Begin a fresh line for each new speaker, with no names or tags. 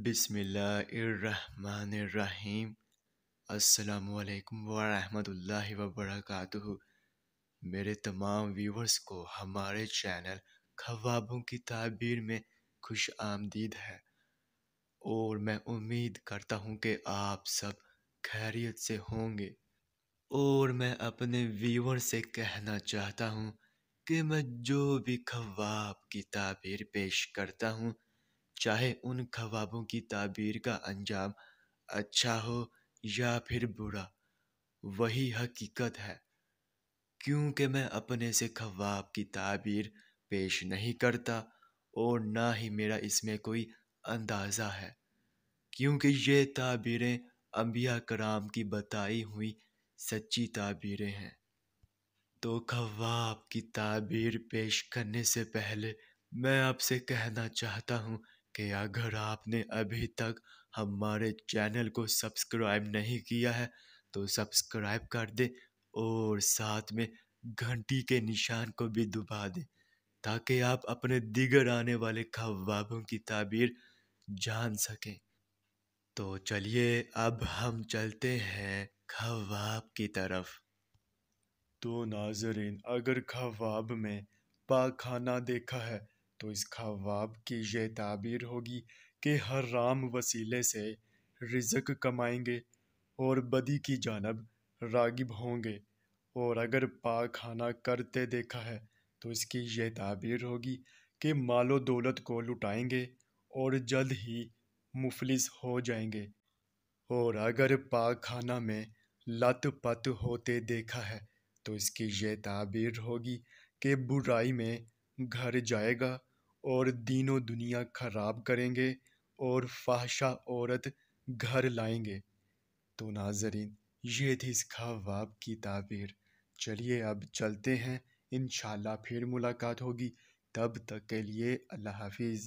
بسم اللہ الرحمن الرحیم۔ السلام علیکم ورحمۃ اللہ وبرکاتہ۔ میرے تمام ویورز کو ہمارے چینل خوابوں کی تعبیر میں خوش آمدید ہے، اور میں امید کرتا ہوں کہ آپ سب خیریت سے ہوں گے۔ اور میں اپنے ویور سے کہنا چاہتا ہوں کہ میں جو بھی خواب کی تعبیر پیش کرتا ہوں، چاہے ان خوابوں کی تعبیر کا انجام اچھا ہو یا پھر برا، وہی حقیقت ہے، کیونکہ میں اپنے سے خواب کی تعبیر پیش نہیں کرتا، اور نہ ہی میرا اس میں کوئی اندازہ ہے، کیونکہ یہ تعبیریں انبیاء کرام کی بتائی ہوئی سچی تعبیریں ہیں۔ تو خواب کی تعبیر پیش کرنے سے پہلے میں آپ سے کہنا چاہتا ہوں کہ اگر آپ نے ابھی تک ہمارے چینل کو سبسکرائب نہیں کیا ہے تو سبسکرائب کر دیں، اور ساتھ میں گھنٹی کے نشان کو بھی دبا دیں، تاکہ آپ اپنے دیگر آنے والے خوابوں کی تعبیر جان سکیں۔ تو چلیے اب ہم چلتے ہیں خواب کی طرف۔ تو ناظرین، اگر خواب میں پاخانہ دیکھا ہے تو اس خواب کی یہ تعبیر ہوگی کہ حرام وسیلے سے رزق کمائیں گے اور بدی کی جانب راغب ہوں گے۔ اور اگر پاخانہ کرتے دیکھا ہے تو اس کی یہ تعبیر ہوگی کہ مال و دولت کو لٹائیں گے اور جلد ہی مفلس ہو جائیں گے۔ اور اگر پاخانہ میں لت پت ہوتے دیکھا ہے تو اس کی یہ تعبیر ہوگی کہ برائی میں گھر جائے گا اور دین و دنیا خراب کریں گے اور فحشہ عورت گھر لائیں گے۔ تو ناظرین، یہ تھی اس خواب کی تعبیر۔ چلیے اب چلتے ہیں، انشاءاللہ پھر ملاقات ہوگی، تب تک کے لیے اللہ حافظ۔